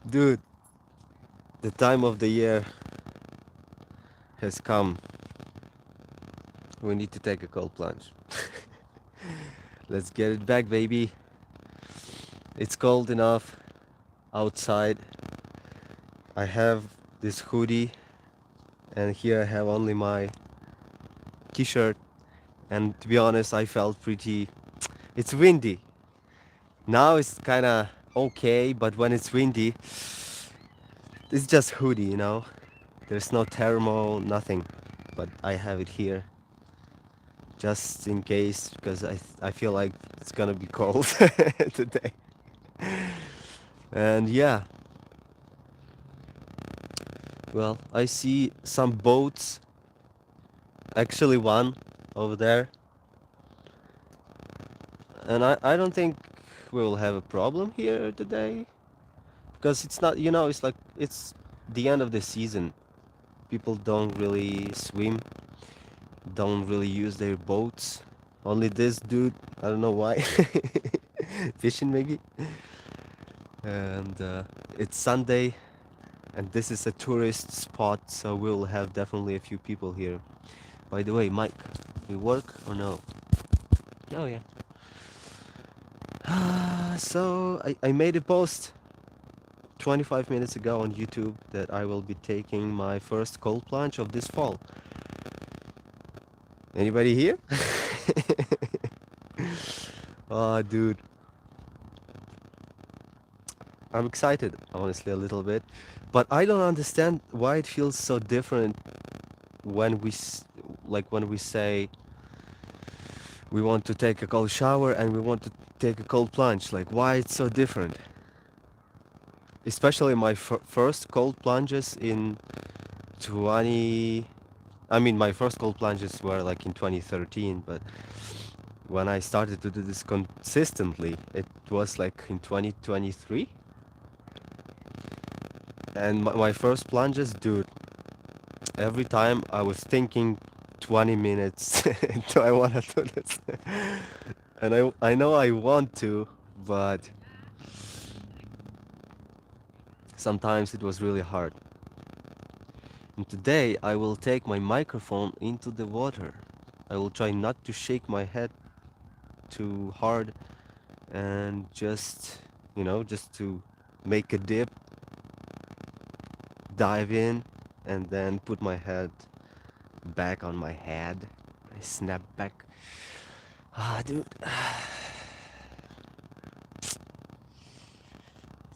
Dude, the time of the year has come. We need to take a cold plunge. Let's get it back, baby. It's cold enough outside. I have this hoodie, and here I have only my t-shirt. And to be honest, I felt pretty. It's windy. Now it's kind of okay, but when it's windy, it's just hoodie, you know? There's no thermal, nothing. But I have it here just in case because I feel like it's gonna be cold today. And yeah, well, I see some boats, actually one over there, and I don't think we will have a problem here today because it's not, it's like it's the end of the season. People don't really swim, don't really use their boats. Only this dude, I don't know why, fishing maybe. And it's Sunday, and this is a tourist spot, so we'll have definitely a few people here. By the way, Mike, you work or no? Oh yeah. So I made a post 25 minutes ago on YouTube that I will be taking my first cold plunge of this fall. Anybody here? Oh, dude, I'm excited, honestly, a little bit, but I don't understand why it feels so different when like when we say we want to take a cold shower and we want to take a cold plunge. Like, why it's so different? Especially my first cold plunges in 20. I mean, my first cold plunges were like in 2013, but when I started to do this consistently, it was like in 2023. And my first plunges, dude, every time I was thinking 20 minutes, do I want to do this? And I know I want to, but sometimes it was really hard. And today I will take my microphone into the water. I will try not to shake my head too hard and just to make a dip, dive in, and then put my head back on my head. I snap back. Ah, dude.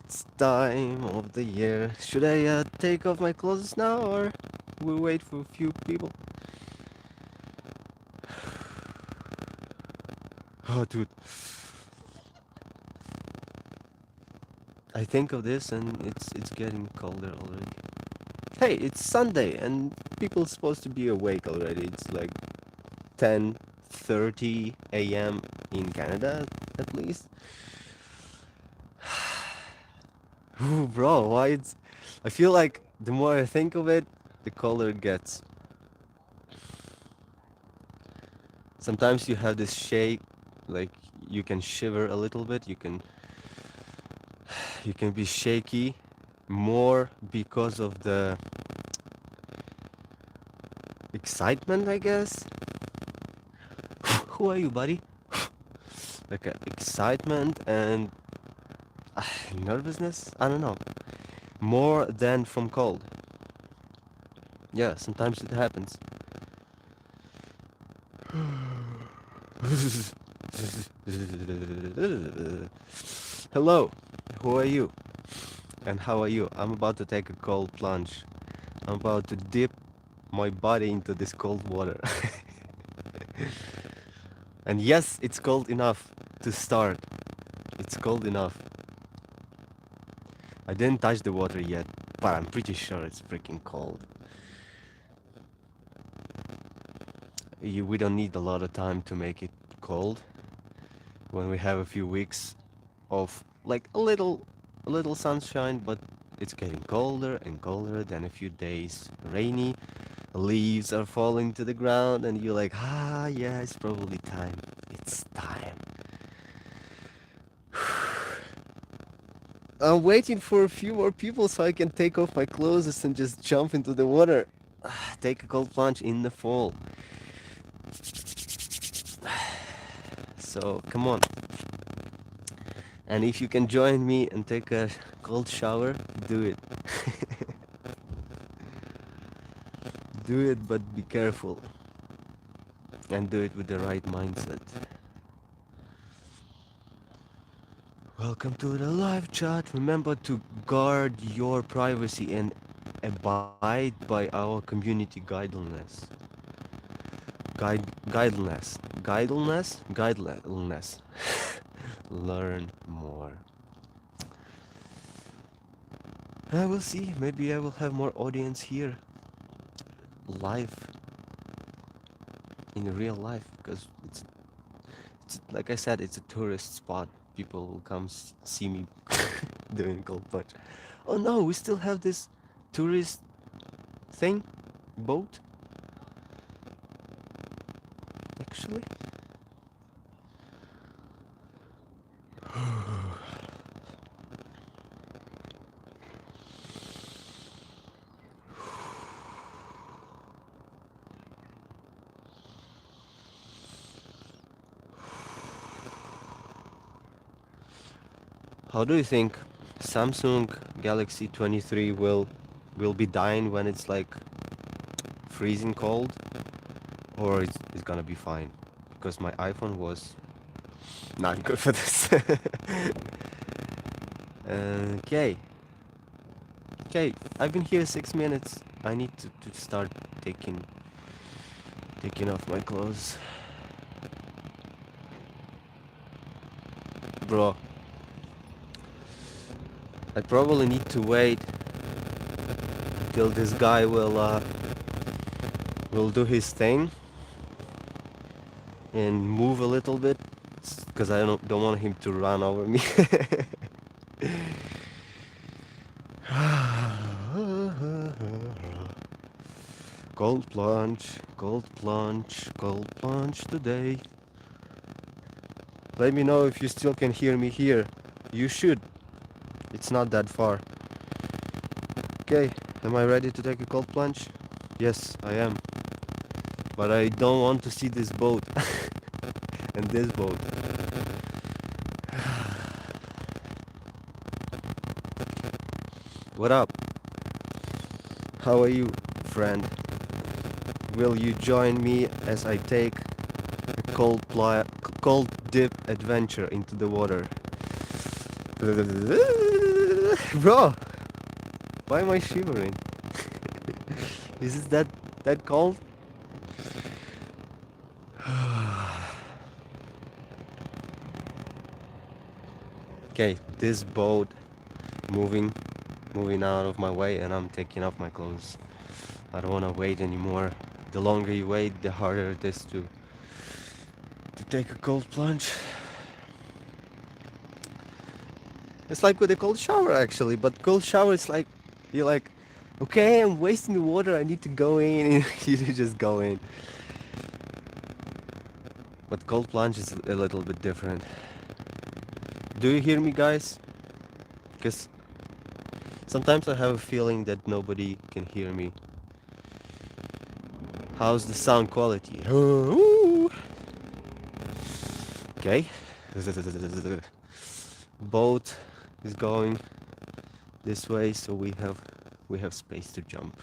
It's time of the year. Should I take off my clothes now or we wait for a few people? Oh, dude. I think of this and it's getting colder already. Hey, it's Sunday and people supposed to be awake already. It's like 10:30 a.m. in Canada at least. Ooh, bro, why it's I feel like the more I think of it, the colder it gets. Sometimes you have this shake, like you can shiver a little bit, you can be shaky more because of the excitement, I guess. Who are you, buddy? Like excitement and nervousness? I don't know. More than from cold. Yeah, sometimes it happens. Hello, who are you? And how are you? I'm about to take a cold plunge. I'm about to dip my body into this cold water. And yes, it's cold enough to start. It's cold enough. I didn't touch the water yet, but I'm pretty sure it's freaking cold. We don't need a lot of time to make it cold. When we have a few weeks of like a little sunshine, but it's getting colder and colder, then a few days rainy, leaves are falling to the ground, and you're like, yeah, it's probably time. It's time. I'm waiting for a few more people so I can take off my clothes and just jump into the water. Take a cold plunge in the fall. So come on. And if you can join me and take a cold shower, do it. Do it, but be careful. And do it with the right mindset. Welcome to the live chat. Remember to guard your privacy and abide by our community guidelines. Guidelines. Learn more. I will see. Maybe I will have more audience here, live, in real life, because it's like I said, it's a tourist spot. People will come see me doing cold plunge. Oh no, we still have this tourist thing, boat, actually. How do you think Samsung Galaxy 23 will be dying when it's like freezing cold, or it's gonna be fine? Because my iPhone was not good for this. Okay, okay. I've been here 6 minutes. I need to start taking off my clothes, bro. I probably need to wait till this guy will do his thing and move a little bit, because I don't want him to run over me. Cold plunge, cold plunge, cold plunge today. Let me know if you still can hear me here. You should. It's not that far. Okay, am I ready to take a cold plunge? Yes, I am. But I don't want to see this boat and this boat. What up? How are you, friend? Will you join me as I take a cold dip adventure into the water? Bro, why am I shivering? Is it that cold? Okay, this boat moving moving out of my way, and I'm taking off my clothes. I don't want to wait anymore. The longer you wait, the harder it is to take a cold plunge. It's like with a cold shower actually, but cold shower is like you're like, okay, I'm wasting the water, I need to go in, and you just go in. But cold plunge is a little bit different. Do you hear me, guys? Because sometimes I have a feeling that nobody can hear me. How's the sound quality? Okay. Boat is going this way, so we have space to jump.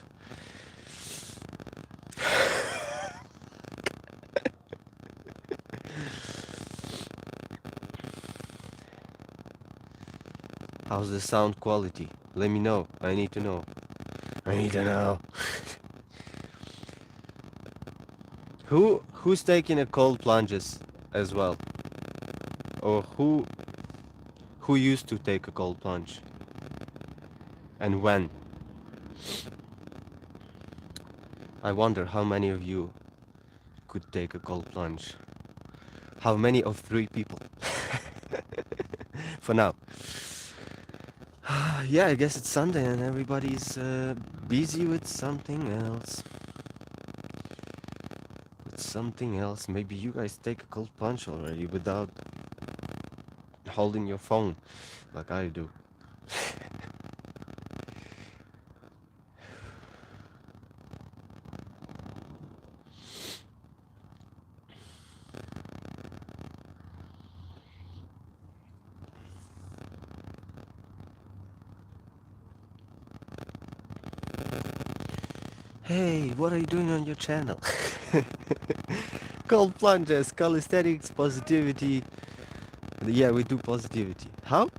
How's the sound quality? Let me know. I need to know. I need to know. Who's taking a cold plunges as well? Or who used to take a cold plunge? And when? I wonder how many of you could take a cold plunge. How many of 3 people? For now. Yeah, I guess it's Sunday and everybody's busy with something else. Maybe you guys take a cold plunge already without holding your phone like I do. Hey, what are you doing on your channel? Cold plunges, calisthenics, positivity. Yeah, we do positivity. How?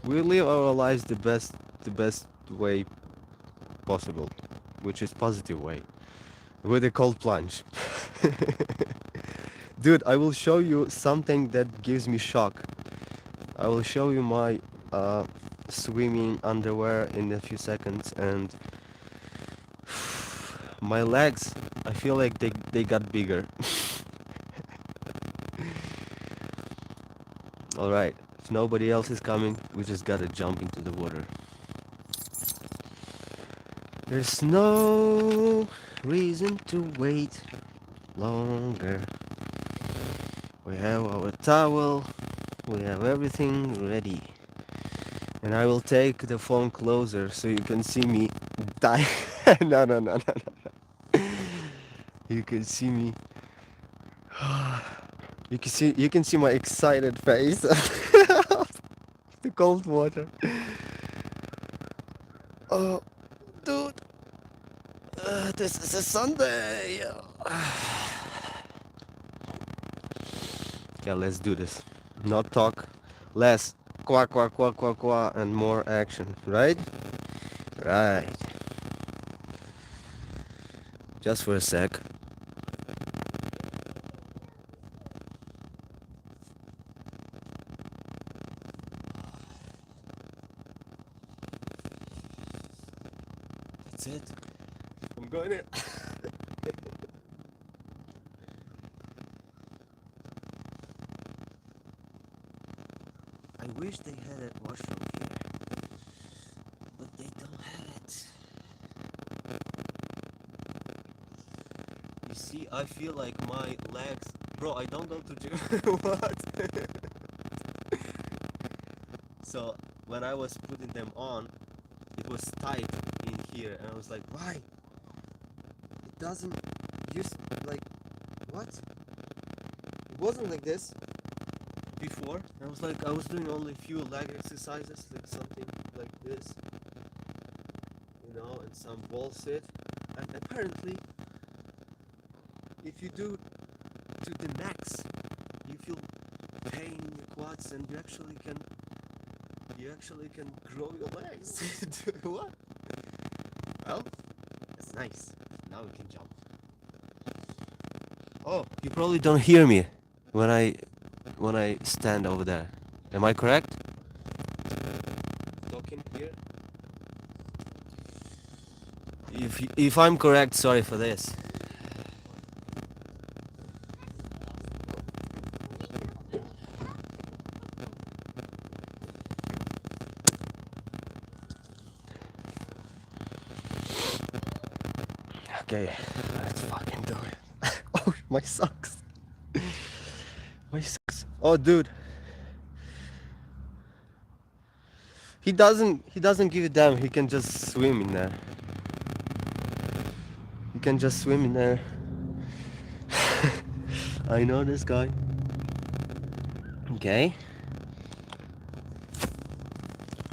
We live our lives the best way possible, which is positive way, with a cold plunge. Dude, I will show you something that gives me shock. I will show you my uh, swimming underwear in a few seconds, and my legs, I feel like they got bigger. Alright, if nobody else is coming, we just gotta jump into the water. There's no reason to wait longer. We have our towel, we have everything ready. And I will take the phone closer so you can see me die. No, no, no, no, no. You can see me. You can see my excited face. The cold water. Oh, dude. This is a Sunday. Yeah, let's do this. Not talk, less quack, quack, quack, quack, quack, and more action. Right? Right. Just for a sec. That's it. I'm going in. I wish they had a washroom here, but they don't have it. You see, I feel like my legs. Bro, I don't go to gym. What? So, when I was putting them on, it was tight in here, and I was like, why? It doesn't just like. What? It wasn't like this before. I was like, I was doing only a few leg exercises, like something like this, and some wall sit. And apparently, if you do to the max, you feel pain in your quads, and you actually can grow your legs. What? Well, that's nice. Now we can jump. Oh, you probably don't hear me when I stand over there. Am I correct? Talking here. If I'm correct, sorry for this. Okay, let's fucking do it. Oh, my socks. My socks. Oh, dude. He doesn't give a damn. He can just swim in there. He can just swim in there. I know this guy. Okay.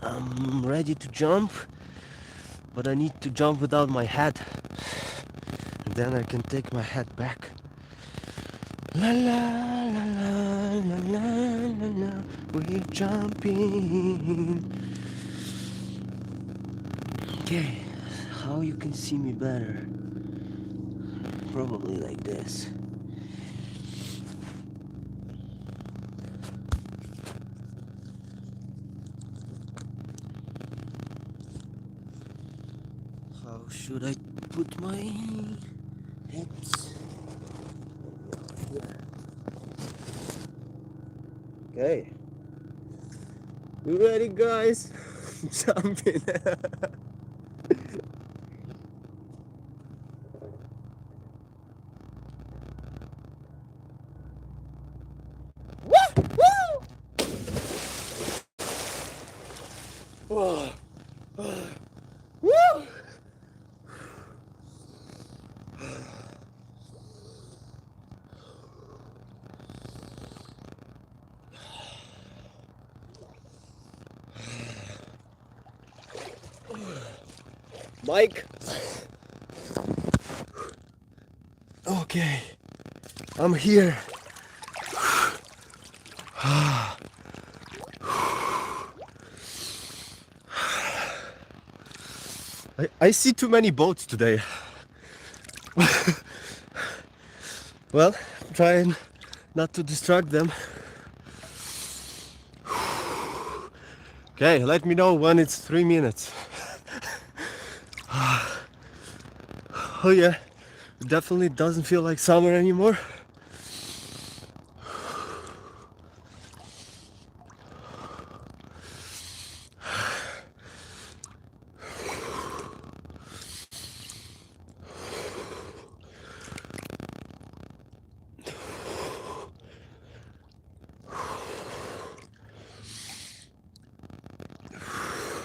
I'm ready to jump, but I need to jump without my hat. And then I can take my hat back. La la la la la la la la. We're jumping. Okay, how you can see me better? Probably like this. How should I put my hips? Okay. You ready, guys? Jumping. Woo! Woo! Woo! Mike. Okay, I'm here. I see too many boats today. Well, trying not to distract them. Okay, let me know when it's 3 minutes. Oh yeah, it definitely doesn't feel like summer anymore.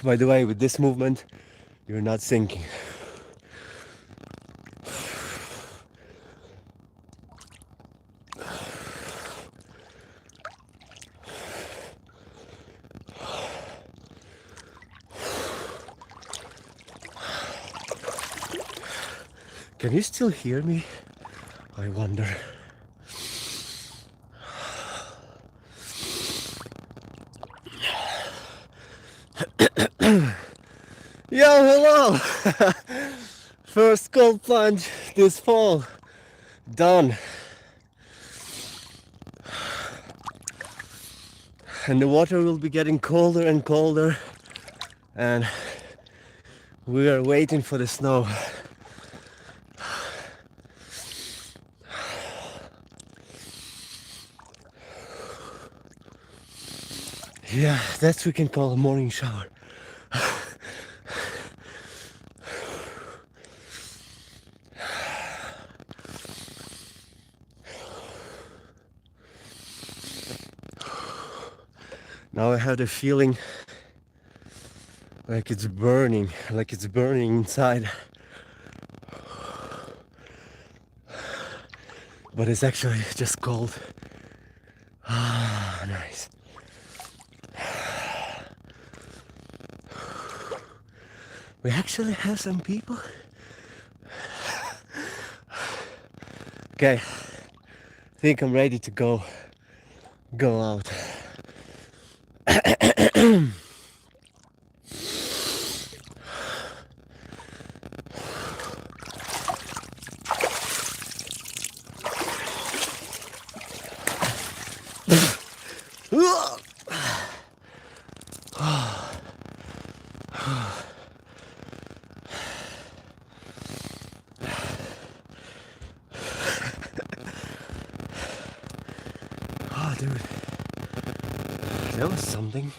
By the way, with this movement, you're not sinking. Can you still hear me? I wonder. Yo, hello! First cold plunge this fall. Done. And the water will be getting colder and colder. And we are waiting for the snow. Yeah, that's what we can call a morning shower. Now I have the feeling like it's burning inside. But it's actually just cold. Ah, nice. We actually have some people. Okay, I think I'm ready to go out. Oh, dude, that was something.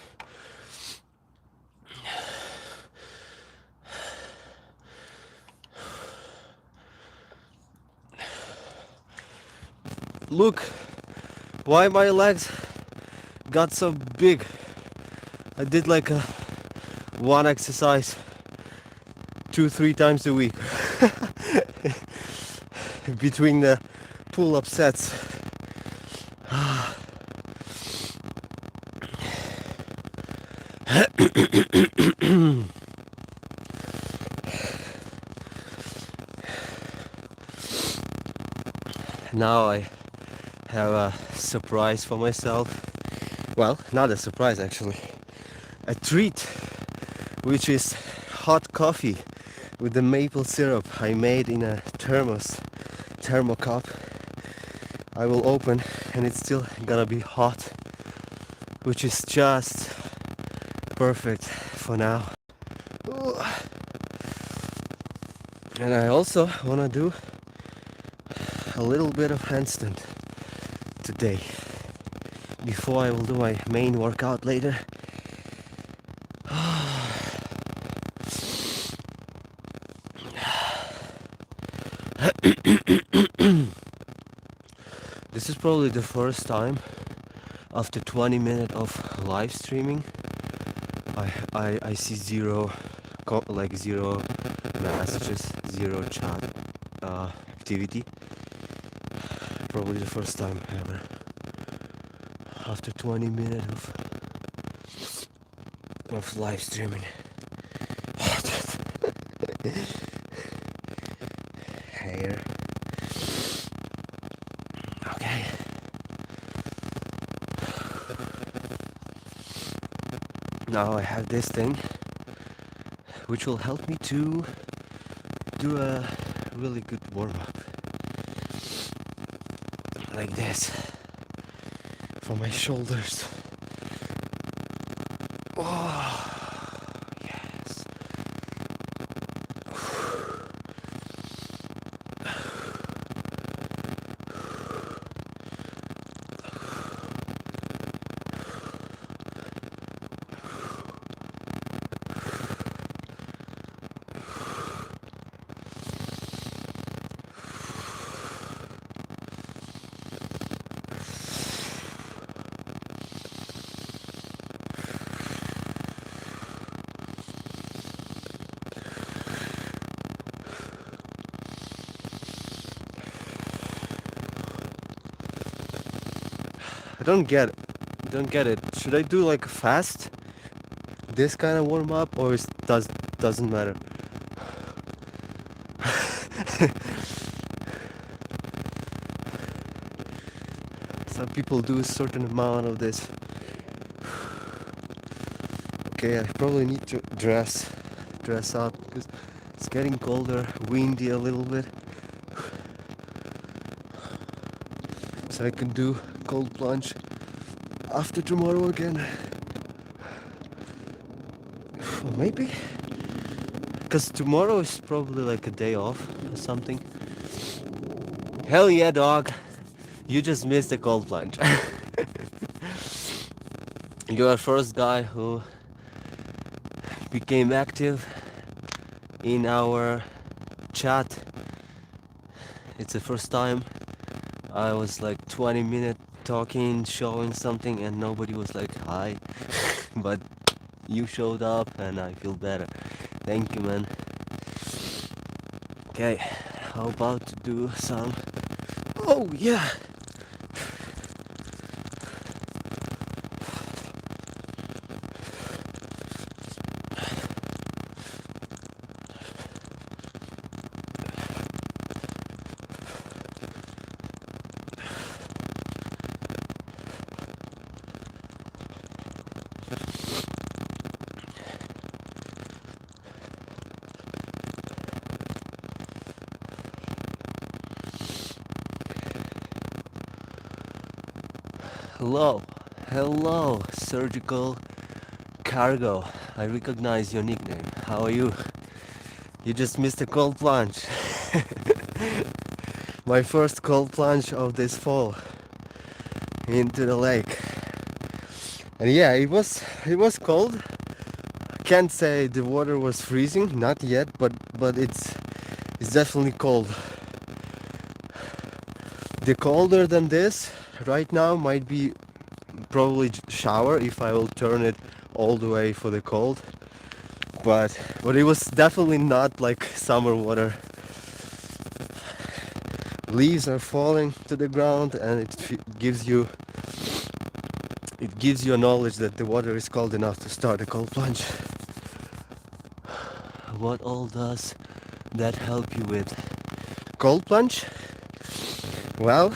Look, why my legs got so big. I did like a one exercise 2-3 times a week between the pull-up sets. Now I have a surprise for myself. Well, not a surprise actually. A treat, which is hot coffee with the maple syrup I made in a thermo cup. I will open and it's still gonna be hot, which is just perfect for now. Ooh. And I also wanna do a little bit of handstand today before I will do my main workout later. This is probably the first time after 20 minutes of live streaming I see zero messages, zero chat activity. Probably the first time ever after 20 minutes of live streaming. Hair. Okay. Now I have this thing, which will help me to do a really good warm-up. Like this. For my shoulders. Oh, yes. I don't get it. Should I do like fast, this kind of warm up, or doesn't matter? Some people do a certain amount of this. Okay, I probably need to dress up because it's getting colder, windy a little bit. So I can do cold plunge after tomorrow again. Or maybe because tomorrow is probably like a day off or something. Hell yeah, dog! You just missed the cold plunge. You're the first guy who became active in our chat. It's the first time I was like 20 minutes talking, showing something, and nobody was like hi. But you showed up and I feel better. Thank you, man. Okay, how about to do some... Oh yeah! Hello, surgical cargo. I recognize your nickname. How are you? You just missed a cold plunge. My first cold plunge of this fall into the lake. And yeah, it was cold. Can't say the water was freezing, not yet, but it's definitely cold. The colder than this right now might be probably shower if I will turn it all the way for the cold. But it was definitely not like summer water. Leaves are falling to the ground, and it gives you a knowledge that the water is cold enough to start a cold plunge. What all does that help you with? Cold plunge? Well,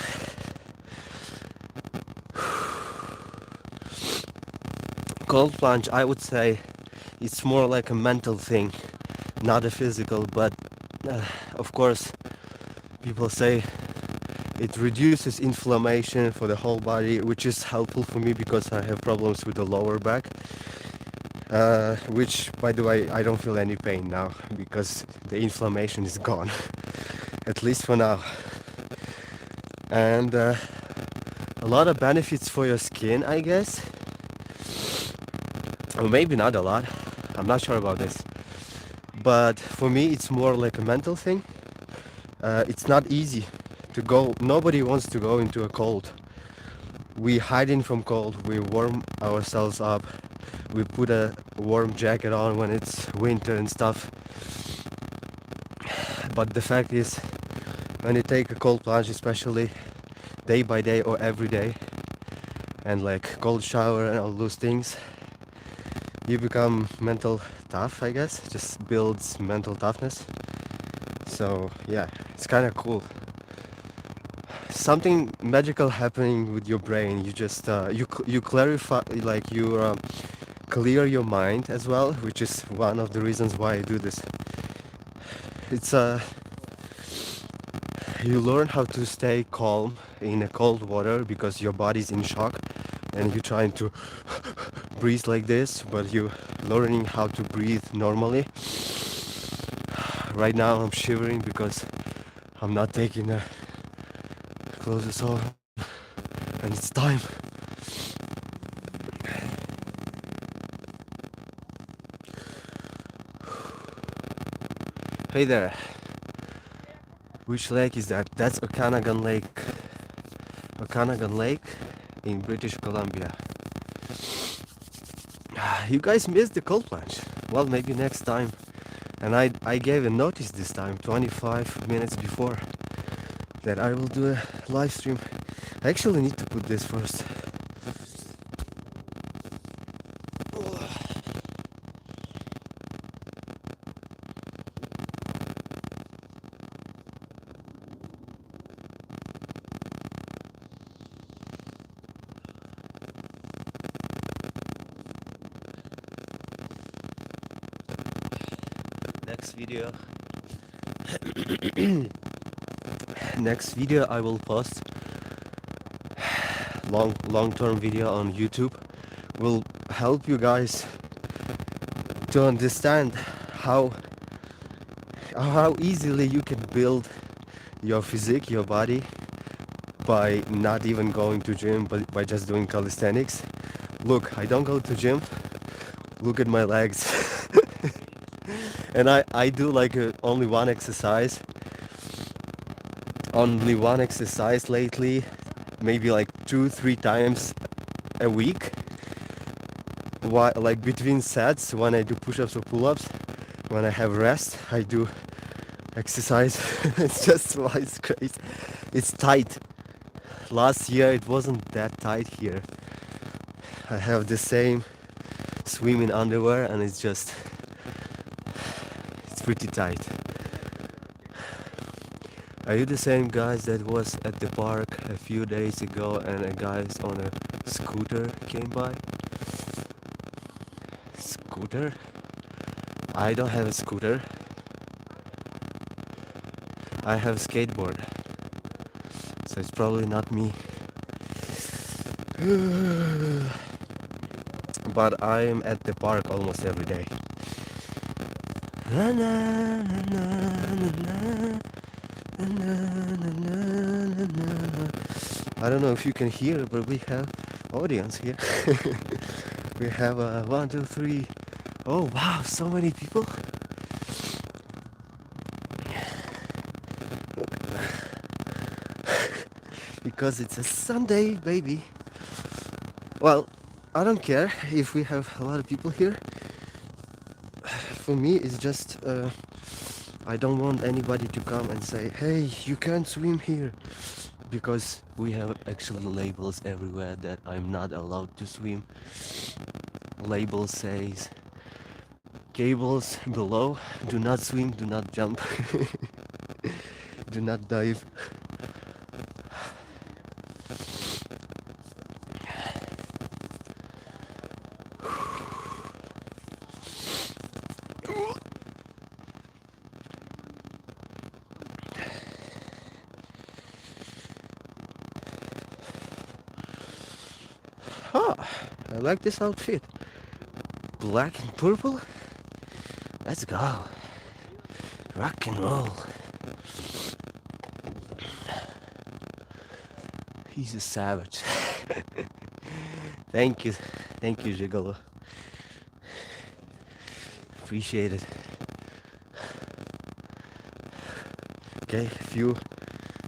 cold plunge, I would say it's more like a mental thing, not a physical, but of course people say it reduces inflammation for the whole body, which is helpful for me because I have problems with the lower back, which, by the way, I don't feel any pain now because the inflammation is gone, at least for now. And a lot of benefits for your skin, I guess. Or maybe not a lot, I'm not sure about this. But for me it's more like a mental thing. It's not easy to go, nobody wants to go into a cold. We hiding from cold, we warm ourselves up, we put a warm jacket on when it's winter and stuff. But the fact is, when you take a cold plunge, especially day by day or every day, and like cold shower and all those things, you become mental tough, I guess. Just builds mental toughness. So yeah, it's kind of cool. Something magical happening with your brain. You just you clarify, like you clear your mind as well, which is one of the reasons why I do this. It's you learn how to stay calm in a cold water because your body's in shock, and you're trying to breathe like this, but you learning how to breathe normally. Right now I'm shivering because I'm not taking the clothes off, and it's time. Hey there, which lake is that? That's Okanagan Lake. Okanagan Lake in British Columbia. You guys missed the cold plunge. Well, maybe next time. And I gave a notice this time, 25 minutes before, that I will do a live stream. I actually need to put this first. Next video. Next video I will post long-term video on YouTube will help you guys to understand how how easily you can build your physique, your body, by not even going to gym, but by just doing calisthenics. Look, I don't go to gym. Look at my legs. And I do like only one exercise lately, maybe like 2-3 times a week. Why, like between sets, when I do push-ups or pull-ups, when I have rest, I do exercise. It's just why it's crazy. It's tight. Last year it wasn't that tight here. I have the same swimming underwear and it's pretty tight. Are you the same guys that was at the park a few days ago and a guy on a scooter came by? Scooter? I don't have a scooter. I have a skateboard. So it's probably not me. But I am at the park almost every day. I don't know if you can hear, but we have audience here. We have 1, 2, 3. Oh wow, so many people. Because it's a Sunday, baby. Well, I don't care if we have a lot of people here. For me, it's just I don't want anybody to come and say, hey, you can't swim here. Because we have actually labels everywhere that I'm not allowed to swim. Label says, cables below, do not swim, do not jump, do not dive. Huh, I like this outfit. Black and purple? Let's go. Rock and roll. He's a savage. Thank you, Gigolo. Appreciate it. Okay,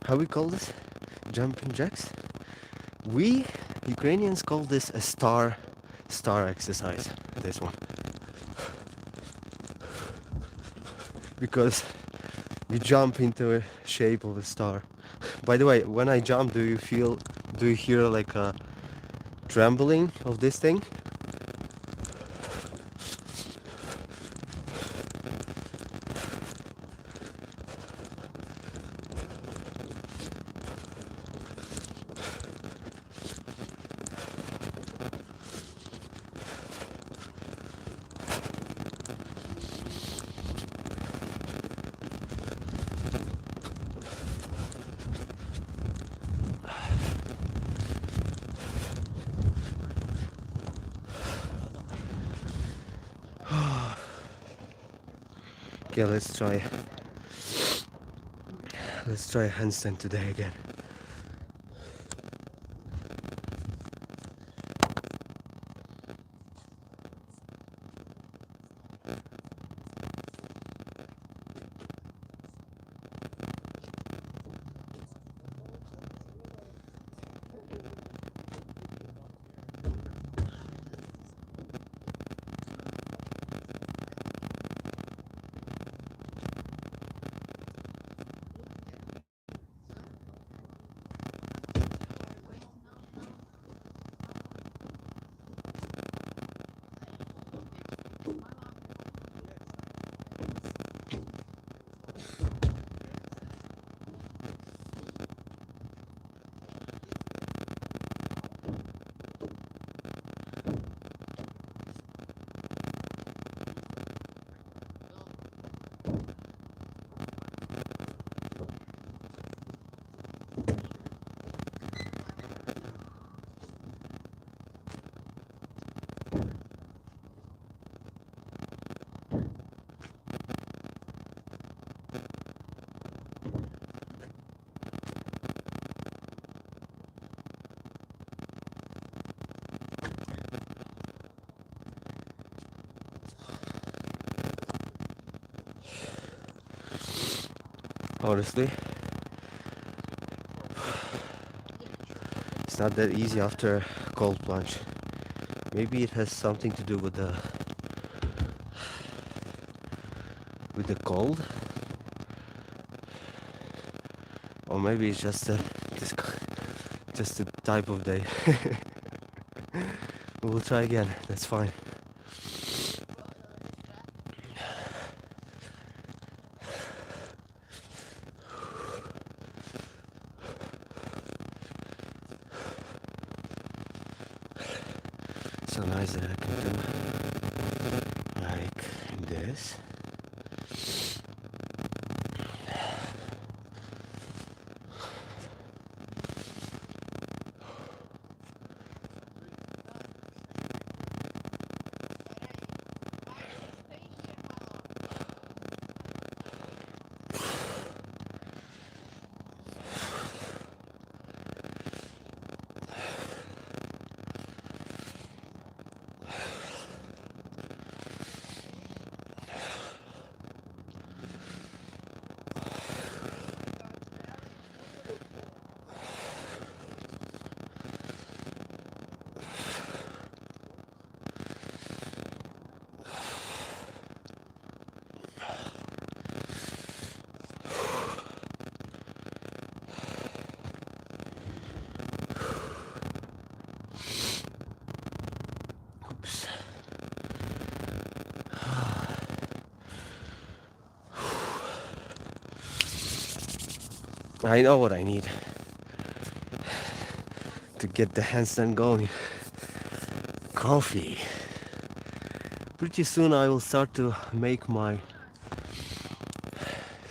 how we call this? Jumping jacks? We Ukrainians call this a star exercise, this one. Because you jump into a shape of a star. By the way, when I jump, do you hear like a trembling of this thing? Okay, let's try handstand today again. Honestly, it's not that easy after a cold plunge. Maybe it has something to do with the cold, or maybe it's this, just the type of day. We'll try again. That's fine. So nice that I can do like this. Oops. I know what I need to get the handstand going. Coffee. Pretty soon I will start to make my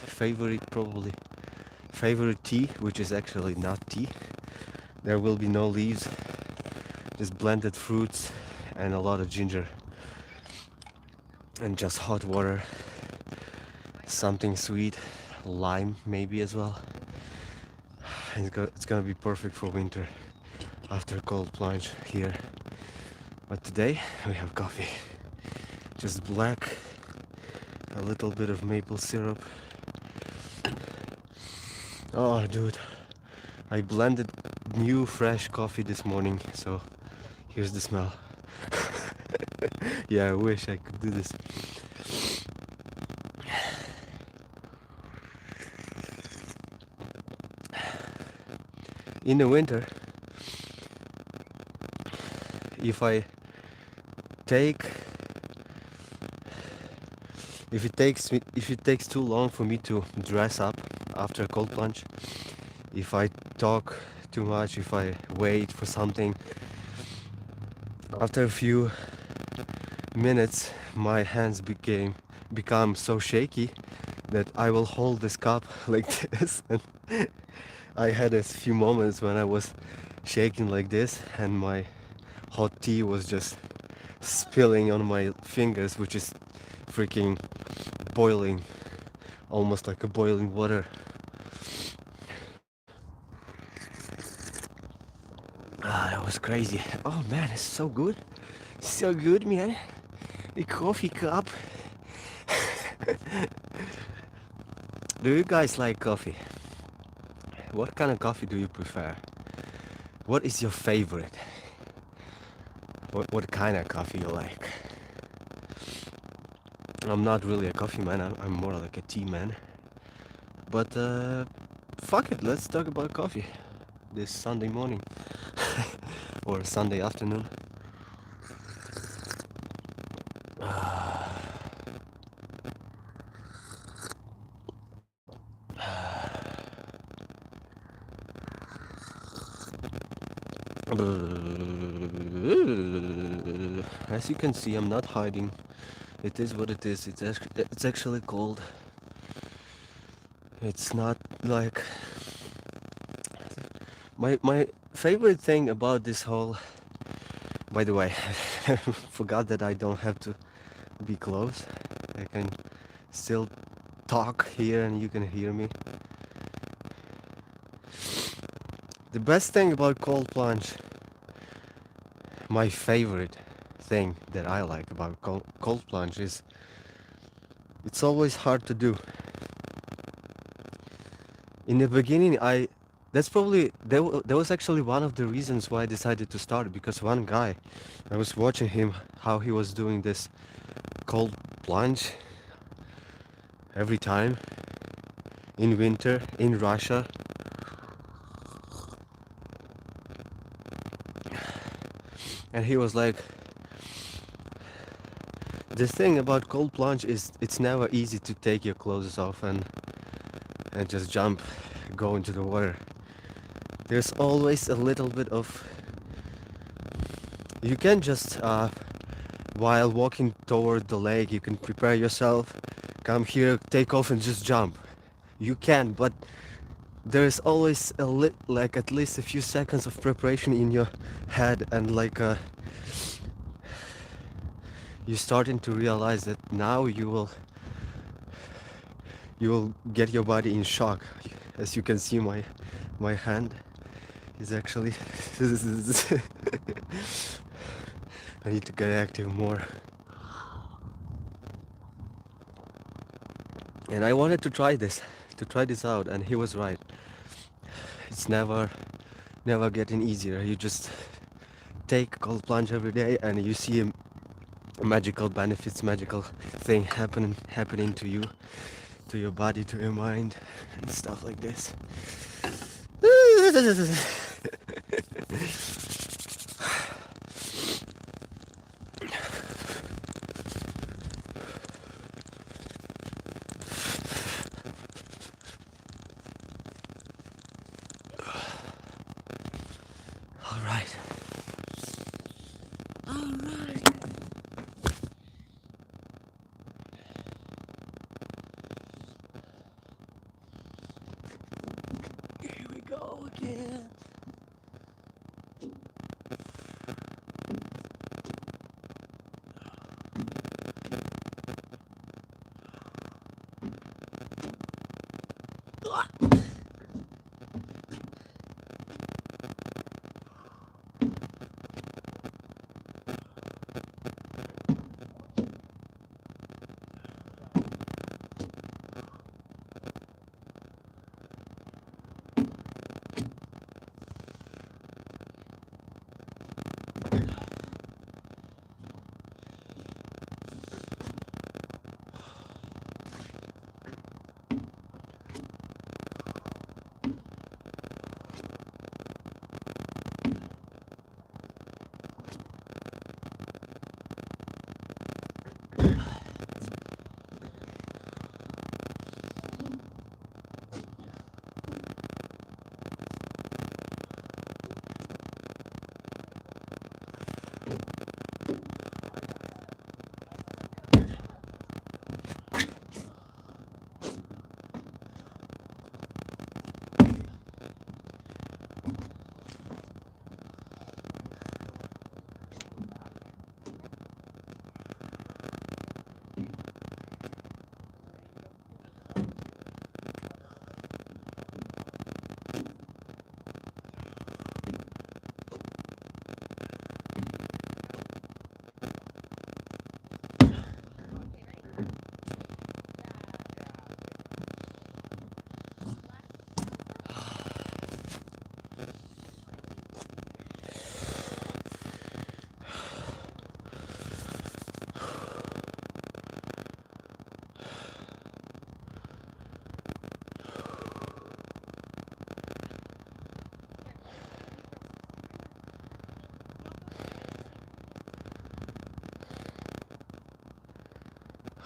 favorite tea, which is actually not tea. There will be no leaves, just blended fruits and a lot of ginger and just hot water, something sweet, lime maybe as well. And it's gonna be perfect for winter after a cold plunge here. But today we have coffee, just black, a little bit of maple syrup. Oh dude, I blended new fresh coffee this morning, so here's the smell. Yeah, I wish I could do this. In the winter, if I take if it takes too long for me to dress up after a cold plunge, if I talk too much, if I wait for something, after a few minutes my hands become so shaky that I will hold this cup like this. And I had a few moments when I was shaking like this and my hot tea was just spilling on my fingers, which is freaking boiling, almost like a boiling water. Ah, that was crazy. Oh man, it's so good. So good, man. The coffee cup. Do you guys like coffee? What kind of coffee do you prefer? What is your favorite? What kind of coffee you like? I'm not really a coffee man, I'm more like a tea man. But fuck it, let's talk about coffee this Sunday morning or Sunday afternoon. As you can see, I'm not hiding. It is what it is. It's actually cold. It's not like my favorite thing about this whole. By the way, I forgot that I don't have to be close. I can still talk here and you can hear me. The best thing about cold plunge, my favorite thing that I like about cold plunge is it's always hard to do. In the beginning, that's probably that was actually one of the reasons why I decided to start, because one guy, I was watching him how he was doing this cold plunge every time in winter in Russia. And he was like, the thing about cold plunge is it's never easy to take your clothes off and just jump, go into the water. There's always a little bit of, you can just while walking toward the lake, you can prepare yourself, come here, take off and just jump. You can, but there's always like at least a few seconds of preparation in your head, and like you're starting to realize that now you will get your body in shock. As you can see, my hand is actually I need to get active more. And I wanted to try this out, and he was right. It's never getting easier. You just take cold plunge every day and you see magical benefits, magical thing happening to you, to your body, to your mind, and stuff like this. All right. All right. Here we go again.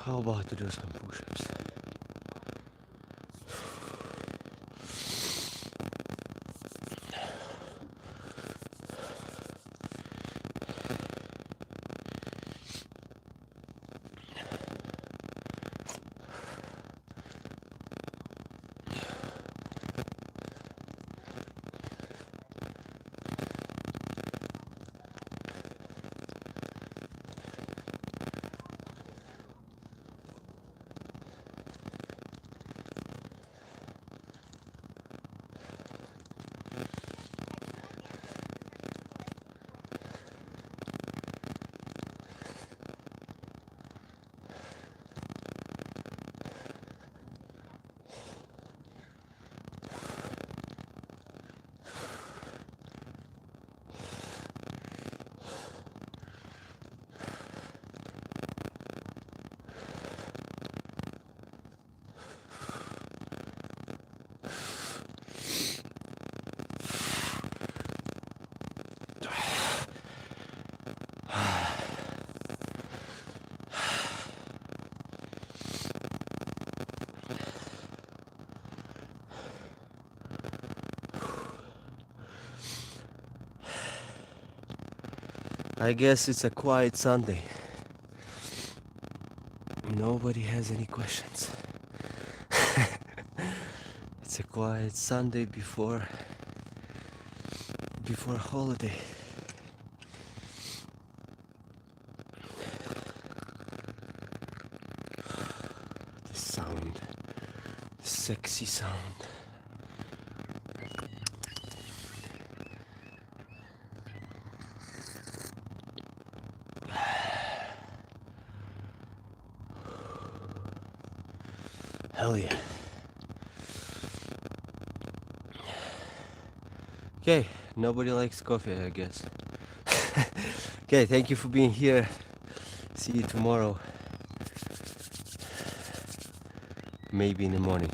How about to do some push-ups? I guess it's a quiet Sunday. Nobody has any questions. It's a quiet Sunday before holiday. The sound, the sexy sound. Hell yeah. Okay, nobody likes coffee, I guess. Okay, thank you for being here. See you tomorrow. Maybe in the morning.